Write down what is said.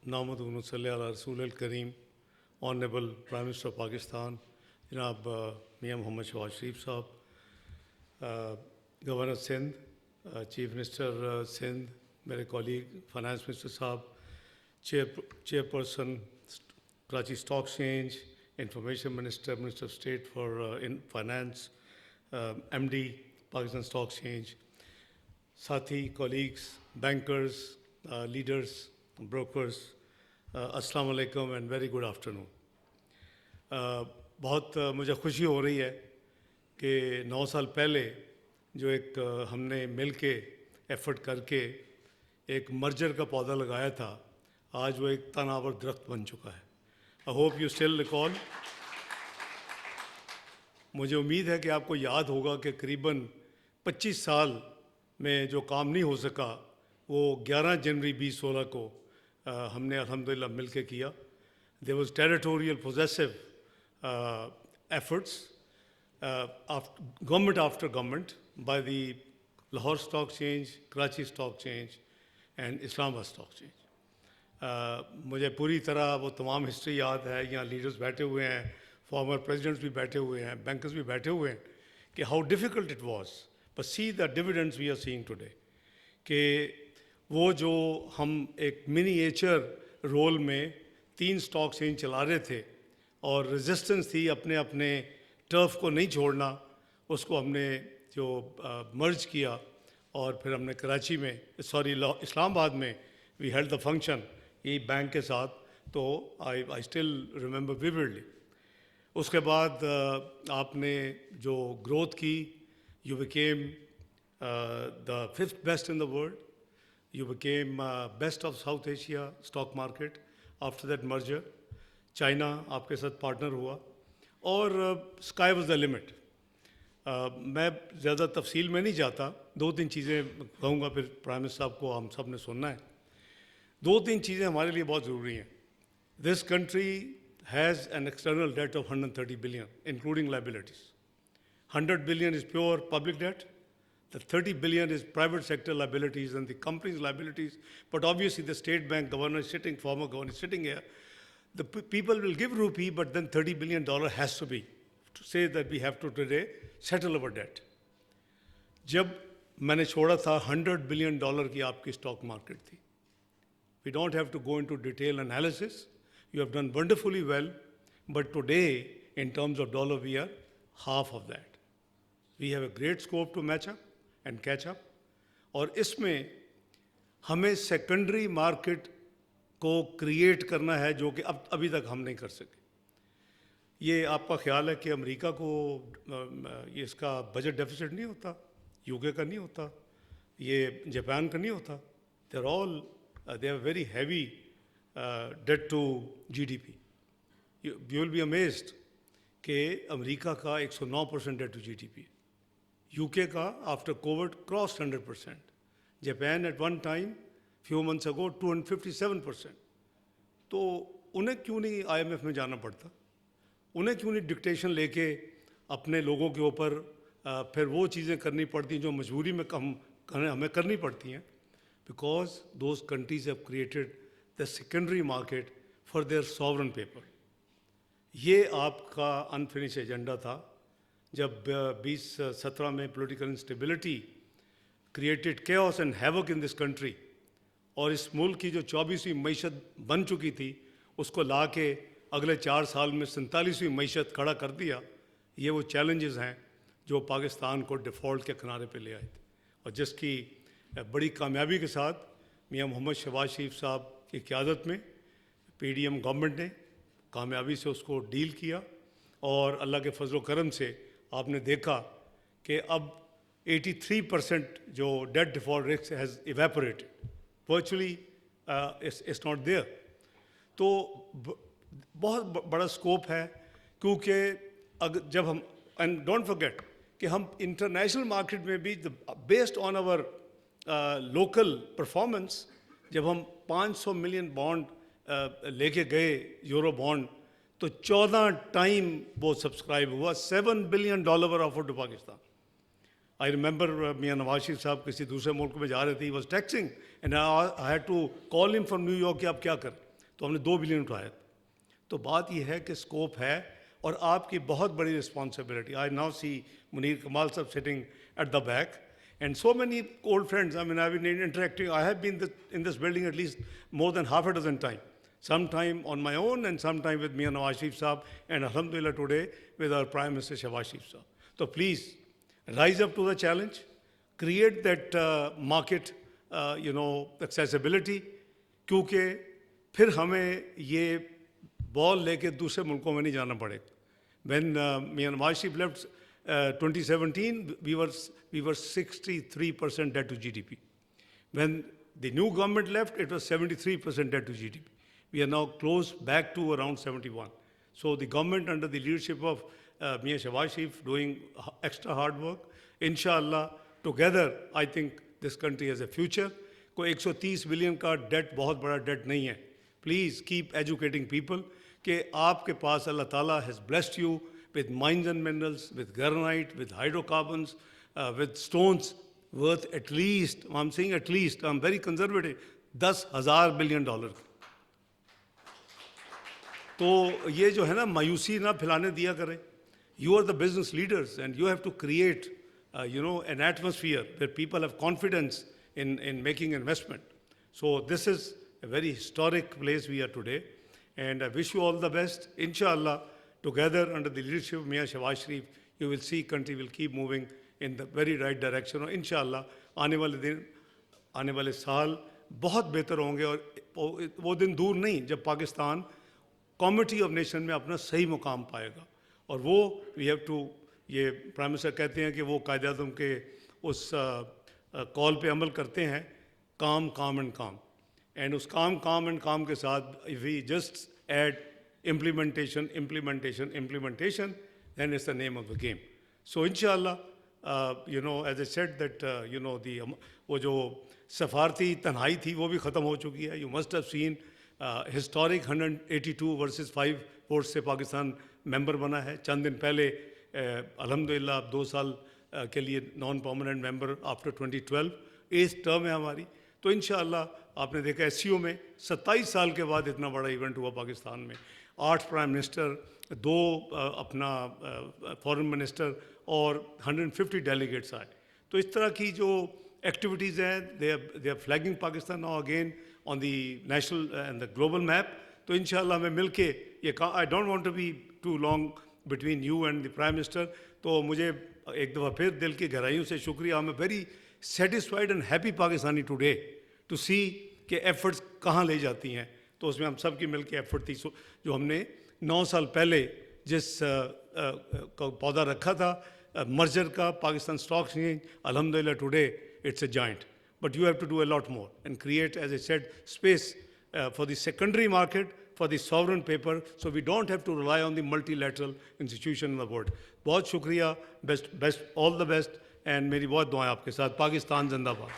नामदून सल्ली अला रसूल करीम ऑनरेबल प्राइम मिनिस्टर पाकिस्तान जनाब मियाँ मोहम्मद शहबाज शरीफ साहब, governor Sindh, chief minister Sindh, मेरे कॉलीग फाइनेंस मिनिस्टर साहब, chairperson Karachi stock exchange, information minister, minister of state for in finance, MD Pakistan stock exchange, साथी कॉलीग्स, बैंकर्स, लीडर्स, ब्रोकर्स, अस्सलाम वालेकुम एंड वेरी गुड आफ्टरनून। बहुत मुझे खुशी हो रही है कि 9 साल पहले जो एक हमने मिल के एफर्ट करके एक मर्जर का पौधा लगाया था, आज वो एक तनावर दरख्त बन चुका है। I hope you still recall. मुझे उम्मीद है कि आपको याद होगा कि करीबन 25 साल में जो काम नहीं हो सका वो 11 जनवरी 2016 को हमने अल्हम्दुलिल्लाह मिल के किया। There was territorial possessive efforts government after government by the Lahore Stock Exchange, Karachi Stock Exchange and Islamabad Stock Exchange. मुझे पूरी तरह वो तमाम हिस्ट्री याद है। यहाँ लीडर्स बैठे हुए हैं, फॉर्मर प्रेसिडेंट्स भी बैठे हुए हैं, बैंकर्स भी बैठे हुए हैं कि how difficult it was, but see the dividends we are seeing today. कि वो जो हम एक मिनिएचर रोल में 3 स्टॉक एक्सचेंज चला रहे थे और रेजिस्टेंस थी अपने अपने टर्फ को नहीं छोड़ना, उसको हमने जो मर्ज किया और फिर हमने कराची में इस्लामाबाद में वी हेल्ड द फंक्शन यही बैंक के साथ। तो आई स्टिल रिमेंबर विविडली। उसके बाद आपने जो ग्रोथ की, you became the 5th best in the world, you became best of south Asia stock market after that merger. China आपके साथ पार्टनर हुआ और स्काई वाज द लिमिट। मैं ज़्यादा तफसील में नहीं जाता, 2-3 चीज़ें कहूँगा, फिर प्राइम मिनिस्टर साहब को हम सब ने सुनना है। 2-3 चीज़ें हमारे लिए बहुत ज़रूरी हैं। This country has an external debt of 130 billion including liabilities. 100 billion is pure public debt, the 30 billion is private sector liabilities and the company's liabilities, but obviously the state bank governor is sitting, former governor is sitting here. The people will give rupee, but then $30 billion has to be to say that we have to today settle our debt. जब मैंने छोड़ा था $100 billion की आपकी stock market थी। We don't have to go into detail analysis. You have done wonderfully well, but today in terms of dollar we are half of that. We have a great scope to match up and catch up. और इसमें हमें secondary market को create करना है जो कि अब अभी तक हम नहीं कर सके। ये आपका ख्याल है कि अमेरिका को ये इसका बजट डेफिसिट नहीं होता, यूके का नहीं होता, ये जापान का नहीं होता। They are very heavy debt to GDP. You will be amazed कि अमेरिका का 109% डेट टू जीडीपी, यूके का after COVID cross 100%, Japan at one time few months ago 257%। तो उन्हें क्यों नहीं आईएमएफ में जाना पड़ता? उन्हें क्यों नहीं डिक्टेशन लेके अपने लोगों के ऊपर फिर वो चीज़ें करनी पड़ती हैं जो मजबूरी में हमें करनी पड़ती हैं? Because those countries have created the secondary market for their sovereign paper. ये आपका अनफिनिश एजेंडा था जब 2017 में political instability created chaos and havoc in this country, और इस मुल्क की जो 24वीं मईशत बन चुकी थी उसको ला के अगले 4 साल में 47वीं मईशत खड़ा कर दिया। ये वो चैलेंजेस हैं जो पाकिस्तान को डिफ़ॉल्ट के किनारे पे ले आए थे, और जिसकी बड़ी कामयाबी के साथ मियाँ मोहम्मद शहबाज शरीफ साहब की क़यादत में पीडीएम गवर्नमेंट ने कामयाबी से उसको डील किया। और अल्लाह के फजल करम से आपने देखा कि अब 83% जो debt default risk has evaporated, virtually it's not there. तो बहुत बड़ा स्कोप है, क्योंकि अगर जब हम एंड डोंट फॉरगेट कि हम इंटरनेशनल मार्केट में भी based on our local performance, जब हम 500 मिलियन बॉन्ड लेके गए यूरो बॉन्ड, तो 14 टाइम वो सब्सक्राइब हुआ। $7 billion were offer to Pakistan. I remember Mian Nawaz शरीफ साहब किसी दूसरे मुल्क में जा रहे थे, he was texting and I had to call him from New York कि आप क्या करें। तो हमने 2 बिलियन उठाया। तो बात यह है कि स्कोप है और आपकी बहुत बड़ी responsibility. I now see Munir कमाल साहब sitting at the back and so many old friends. I mean, I've been interacting. I have been in this building at least more than half a dozen times. Sometime on my own and sometime with Mian Nawaz Sharif Saab, and alhamdulillah today with our Prime Minister Shehbaz Sharif Saab. So please rise up to the challenge, create that market, accessibility, क्योंकि फिर हमें ये ball लेके दूसरे मुल्कों में नहीं जाना पड़ेगा. When Mian Nawaz Sharif left 2017, we were 63% debt to GDP. When the new government left, it was 73% debt to GDP. We are now close back to around 71. So the government under the leadership of Mian Shehbaz Sharif doing extra hard work. Inshallah, together, I think this country has a future. कोई 130 billion का date बहुत बड़ा date नहीं है. Please keep educating people कि आपके पास अल्लाह ताला has blessed you with mines and minerals, with granite, with hydrocarbons, with stones worth at least, I'm saying at least, I'm very conservative, $10,000 billion. तो ये जो है ना मायूसी ना फैलाने दिया करें. You are the business leaders and you have to create, an atmosphere where people have confidence in making investment. So this is a very historic place we are today, and I wish you all the best. Inshallah, together under the leadership of Mian Shehbaz Sharif, you will see country will keep moving in the very right direction. और इंशाअल्लाह आने वाले दिन, आने वाले साल बहुत बेहतर होंगे और वो दिन दूर नहीं जब पाकिस्तान कॉमिटी ऑफ नेशन में अपना सही मुकाम पाएगा. और वो वी हैव टू, ये प्राइम मिनिस्टर कहते हैं कि वो कायद-ए-आज़म के उस कॉल पे अमल करते हैं, काम काम एंड काम, एंड उस काम एंड काम के साथ if we just add implementation, then it's the name of the game. So inshallah, as I said that, वो जो सफारती तन्हाई थी वो भी ख़त्म हो चुकी है. You must have seen historic 182 versus 5 votes से पाकिस्तान member बना है. चंद दिन पहले अल्हम्दुलिल्लाह अब 2 साल के लिए non permanent member after 2012 8th term है हमारी. तो इंशाअल्लाह आपने देखा SCO में 27 साल के बाद इतना बड़ा इवेंट हुआ पाकिस्तान में. 8 प्राइम मिनिस्टर, 2 अपना फॉरेन मिनिस्टर और 150 डेलीगेट्स आए. तो इस तरह की जो एक्टिविटीज़ हैं, they are flagging Pakistan now again on the national and the global map. तो इंशाल्लाह हमें मिल के ये I don't want to be too long between you and the prime minister. तो मुझे एक दफ़ा फिर दिल की गहराइयों से शुक्रिया. I am very satisfied and happy Pakistani today to see कि एफर्ट्स कहाँ ले जाती हैं. तो उसमें हम सब की मिल के एफर्ट थी जो हमने 9 साल पहले जिस पौधा रखा था मर्जर का, पाकिस्तान स्टॉक एक्सचेंज, अल्हम्दुलिल्लाह today it's a giant. But you have to do a lot more and create, as I said, space for the secondary market, for the sovereign paper, so we don't have to rely on the multilateral institution in the world. बहुत शुक्रिया, best all the best, and मेरी बहुत दुआएं आपके साथ. पाकिस्तान जिंदाबाद.